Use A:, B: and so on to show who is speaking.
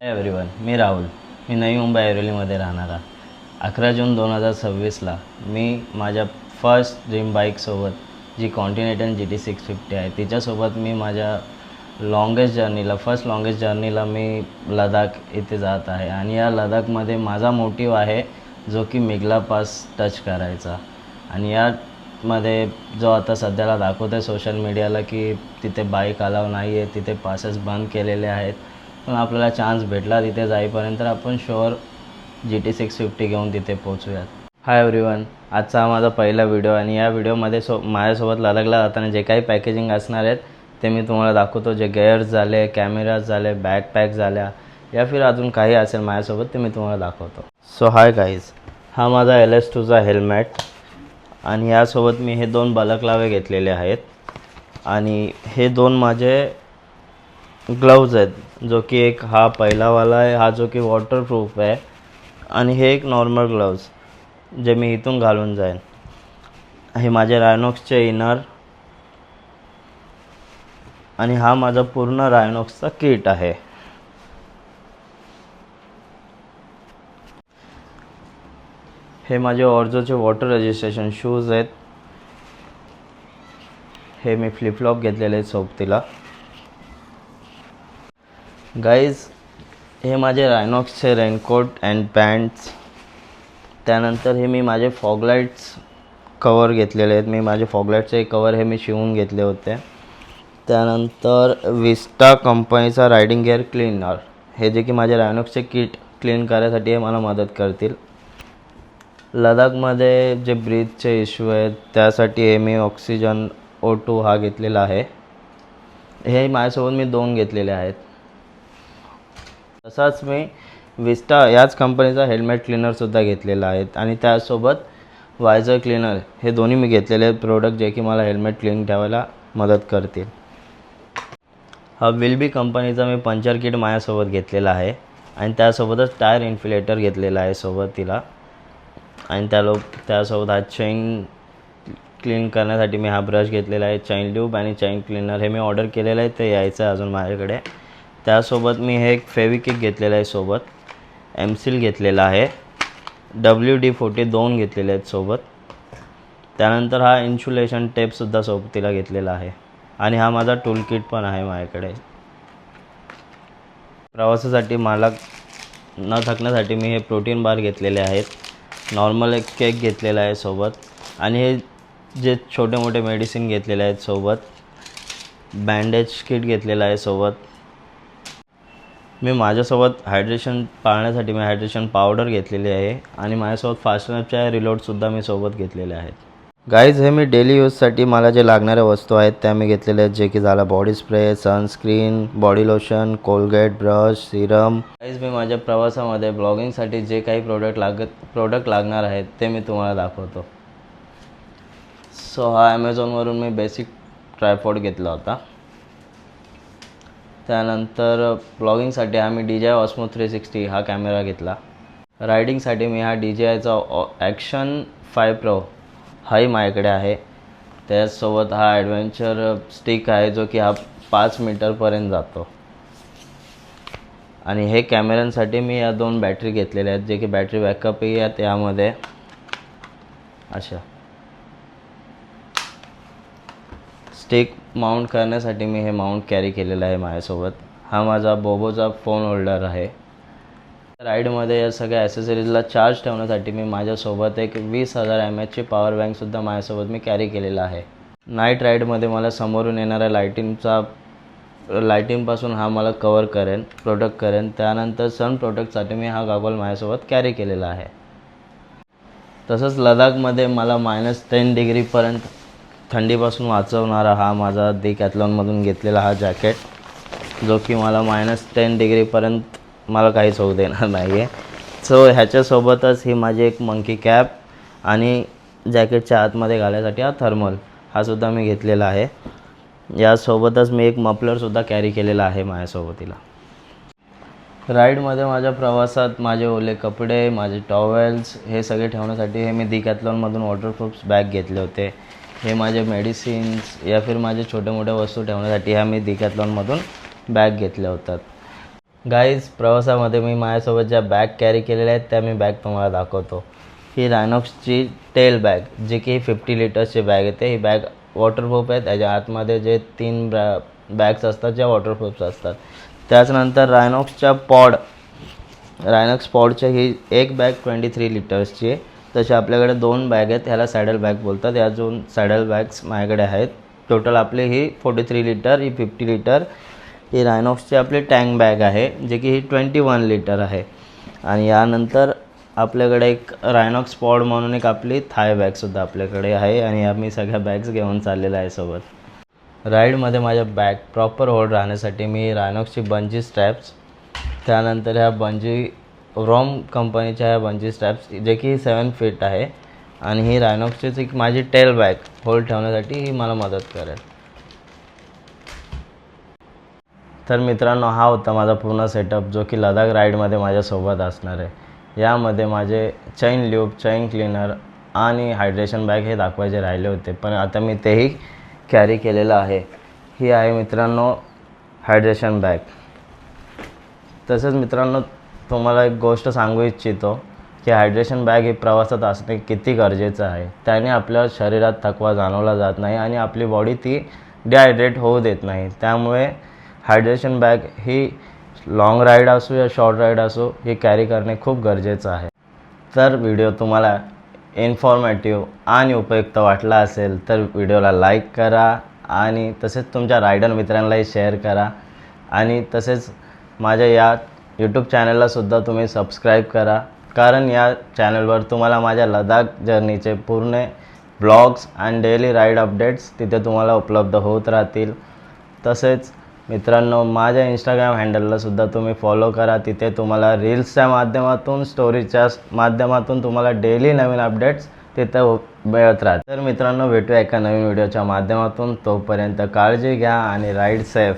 A: Hi everyone, मी राहुल. मी नवी मुंबई ऐरोलीमध्ये राहणारा. 11 जून 2026ला मी माझ्या first dream बाईकसोबत जी continental GT650 आहे तिच्यासोबत मी माझ्या फर्स्ट लॉंगेस्ट जर्नीला मी लडाख इथे जात आहे. आणि या लडाखमध्ये माझा मोटिव्ह आहे जो की मेघला पास टच करायचा. आणि यामध्ये जो आता सध्याला दाखवत आहे सोशल मीडियाला की तिथे बाईक अलाव नाही आहे, तिथे पासेस बंद केलेले आहेत, पण आपल्याला चान्स भेटला तिथे जाईपर्यंत आपण शुअर GT650 घेऊन तिथे पोचूयात. हाय एव्हरीवन, आजचा हा माझा पहिला व्हिडिओ आणि या व्हिडिओमध्ये माझ्यासोबत लडाखला जाताना जे काही पॅकेजिंग असणार आहेत ते मी तुम्हाला दाखवतो. जे गेअर्स झाले, कॅमेराज झाले, बॅकपॅक झाल्या या फिर अजून काही असेल माझ्यासोबत ते मी तुम्हाला दाखवतो. सो हाय गाईज, हा माझा LS2चा हेल्मेट आणि यासोबत मी हे 2 बलकलावे घेतलेले आहेत. आणि हे 2 माझे ग्लव्ज आहेत, जो की एक हा पहिलावाला आहे, हा जो की वॉटरप्रूफ आहे, आणि हे एक नॉर्मल ग्लव्ज जे मी इथून घालून जाईन. हे माझे रायनॉक्सचे इनर आणि हा माझा पूर्ण रायनॉक्सचा किट आहे. हे माझे ऑर्झोचे वॉटर रेजिस्ट्रेशन शूज आहेत. हे मी फ्लिपफ्लॉप घेतलेले आहेत सोबतीला. गाईज, हे माझे रायनॉक्सचे रेनकोट अँड पॅन्ट्स. त्यानंतर हे मी माझे फॉगलाईट्स कवर घेतलेले आहेत. मी माझे फॉगलाईटचे कवर हे मी शिवून घेतले होते. त्यानंतर विस्टा कंपनीचा रायडिंग गिअर क्लीनर, हे जे की माझे रायनॉक्सचे किट क्लीन करायसाठी हे मला मदत करतील. लडाखमध्ये जे ब्रीथचे इश्यू आहेत त्यासाठी हे मी ऑक्सिजन O2 हा घेतलेला आहे. हे माझ्यासोबत मी 2 घेतलेले आहेत. तसाच मी विस्टा याच कंपनीचा हेल्मेट क्लीनरसुद्धा घेतलेला आहे आणि त्यासोबत वायझर क्लीनर हे दोन्ही मी घेतलेले आहेत प्रोडक्ट, जे की मला हेल्मेट क्लीन ठेवायला मदत करतील. हा विल्बी कंपनीचा मी पंचर किट माझ्यासोबत घेतलेला आहे आणि त्यासोबतच टायर इन्फ्लेटर घेतलेला आहे सोबतीला. आणि त्यासोबत हा चेन क्लीन करण्यासाठी मी हा ब्रश घेतलेला आहे. चैन ल्यूब आणि चैन क्लीनर हे मी ऑर्डर केलेलं आहे, ते यायचं आहे अजून माझ्याकडे. त्यासोबत मी हे एक फेविक्विक घेतलेलं आहे सोबत. एमसील घेतलेला आहे. WD-40 2 घेतलेले आहेत सोबत. त्यानंतर हा इन्सुलेशन टेपसुद्धा सोबतीला घेतलेला आहे. आणि हा माझा टूल किट पण आहे माझ्याकडे. प्रवासासाठी मला न थकण्यासाठी मी हे प्रोटीन बार घेतलेले आहेत. नॉर्मल एक केक घेतलेला आहे सोबत. आणि हे जे छोटे मोठे मेडिसिन घेतलेले आहेत सोबत. बँडेज किट घेतलेला आहे सोबत. मी माझ्यासोबत हायड्रेशन पाळण्यासाठी मी हायड्रेशन पावडर घेतलेली आहे. आणि माझ्यासोबत फास्टनरच्या रिलोडसुद्धा मी सोबत घेतलेले आहेत. गाईज, हे मी डेली यूजसाठी मला जे लागणाऱ्या वस्तू आहेत त्या मी घेतलेल्या आहेत, जे की झाला body spray, sunscreen, body lotion, Colgate, brush, serum. Guys, मी माझ्या प्रवासामध्ये ब्लॉगिंगसाठी जे काही प्रोडक्ट लागणार आहेत ते मी तुम्हाला दाखवतो. सो हा ॲमेझॉनवरून मी बेसिक ट्रायपॉड घेतला होता. त्यानंतर ब्लॉगिंगसाठी हा मी DJI Osmo 360 हा कॅमेरा घेतला. रायडिंगसाठी मी हा DJIचा ॲक्शन 5 Pro हाही माझ्याकडे आहे. त्याचसोबत हा ॲडव्हेंचर स्टिक आहे, जो की हा 5 मीटरपर्यंत जातो. आणि हे कॅमेऱ्यांसाठी मी या 2 बॅटरी घेतलेल्या आहेत, जे की बॅटरी बॅकअपही आहेत यामध्ये. अशा स्टिक माउंट करण्यासाठी मी हे माउंट कॅरी केलेलं आहे माझ्यासोबत. हा माझा बोबोचा फोन होल्डर आहे. राईडमध्ये या सगळ्या ॲसेसरीजला चार्ज ठेवण्यासाठी मी माझ्यासोबत एक 20,000 mAhची पॉवर बँकसुद्धा माझ्यासोबत मी कॅरी केलेला आहे. नाईट राईडमध्ये मला समोरून येणाऱ्या लाईटिंगपासून हा मला प्रोटेक्ट करेन. त्यानंतर सन प्रोटेक्टसाठी मी हा गॉगल माझ्यासोबत कॅरी केलेला आहे. तसंच लडाखमध्ये मला -10 डिग्रीपर्यंत थंडीपासून वाचवणारा हा माझा डिकॅथलॉनमधून घेतलेला हा जॅकेट, जो की मला -10 डिग्रीपर्यंत मला काहीच होऊ देणार नाही आहे. सो ह्याच्यासोबतच ही माझी एक मंकी कॅप आणि जॅकेटच्या आतमध्ये घालायसाठी हा थर्मल हा सुद्धा मी घेतलेला आहे. यासोबतच मी एक मफलरसुद्धा कॅरी केलेला आहे माझ्यासोबतीला. राईडमध्ये माझ्या प्रवासात माझे ओले कपडे, माझे टॉवेल्स हे सगळे ठेवण्यासाठी हे मी डिकॅथलॉनमधून वॉटरप्रूफ बॅग घेतले होते. हे माझे मेडिसिन्स या फिर माझे छोटे मोठ्या वस्तू ठेवण्यासाठी ह्या मी डिकॅथलॉनमधून बॅग घेतल्या होतात. गाईज, प्रवासामध्ये मी माझ्यासोबत ज्या बॅग कॅरी केलेल्या आहेत त्या मी बॅग तुम्हाला दाखवतो. ही रायनॉक्सची टेल बॅग, जी की 50 लिटर्सची बॅग येते. ही बॅग वॉटरप्रूफ आहे. त्याच्या आतमध्ये जे 3 बॅग्स असतात ज्या वॉटरप्रूफ असतात. त्याचनंतर रायनॉक्स पॉडच्या ही एक बॅग 23 लिटर्सची आहे. तसे आपल्याकडे 2 बॅग आहेत, ह्याला सॅडल बॅग बोलतात. या 2 सॅडल बॅग्स माझ्याकडे आहेत. टोटल आपली ही 43 लिटर, ही 50 लिटर. ही रायनॉक्सची आपली टँक बॅग आहे, जे की ही 21 लिटर आहे. आणि यानंतर आपल्याकडे एक रायनॉक्स पॉड म्हणून एक आपली थाय बॅगसुद्धा आपल्याकडे आहे. आणि आम्ही सगळ्या बॅग्स घेऊन चाललेलो आहे सोबत. राईडमध्ये माझ्या बॅग प्रॉपर होल्ड राहण्यासाठी मी रायनॉक्सची बंजी स्ट्रॅप्स, त्यानंतर ह्या बंजी रॉम कंपनीच्या ह्या बंजी स्ट्रॅप्स, जे की 7 फीट आहे. आणि ही रायनॉक्सचीच एक माझी टेल बॅग होल्ड ठेवण्यासाठी ही मला मदत करेल. तर मित्रांनो, हा होता माझा पूर्ण सेटअप, जो की लडाख राईडमध्ये माझ्यासोबत असणार आहे. यामध्ये माझे चैन ल्यूब, चैन क्लीनर आणि हायड्रेशन बॅग हे दाखवायचे राहिले होते, पण आता मी तेही कॅरी केलेलं आहे. ही आहे मित्रांनो हायड्रेशन बॅग. तसंच मित्रांनो, तुम्हाला एक गोष्ट सांगू इच्छितो की हायड्रेशन बॅग ही प्रवासात असणे किती गरजेचं आहे. त्याने आपल्या शरीरात थकवा जाणवला जात नाही आणि आपली बॉडी ती डिहायड्रेट होऊ देत नाही. त्यामुळे हायड्रेशन बॅग ही लाँग राईड असो या शॉर्ट राईड असो, ही कॅरी करणे खूप गरजेचं आहे. तर व्हिडिओ तुम्हाला इन्फॉर्मेटिव्ह आणि उपयुक्त वाटला असेल तर व्हिडिओला लाईक करा आणि तसेच तुमच्या रायडर मित्रांनाही शेअर करा. आणि तसेच माझ्या या यूट्यूब चॅनललासुद्धा तुम्ही सबस्क्राईब करा, कारण या चॅनलवर तुम्हाला माझ्या लडाख जर्नीचे पूर्ण ब्लॉग्स आणि डेली राईड अपडेट्स तिथे तुम्हाला उपलब्ध होत राहतील. तसेच मित्रांनो, माझ्या इंस्टाग्राम हँडललासुद्धा तुम्ही फॉलो करा. तिथे तुम्हाला रील्सच्या माध्यमातून, स्टोरीच्या माध्यमातून तुम्हाला डेली नवीन अपडेट्स तिथं मिळत राहतात. तर मित्रांनो, भेटूया एका नवीन व्हिडिओच्या माध्यमातून. तोपर्यंत काळजी घ्या आणि राईड सेफ.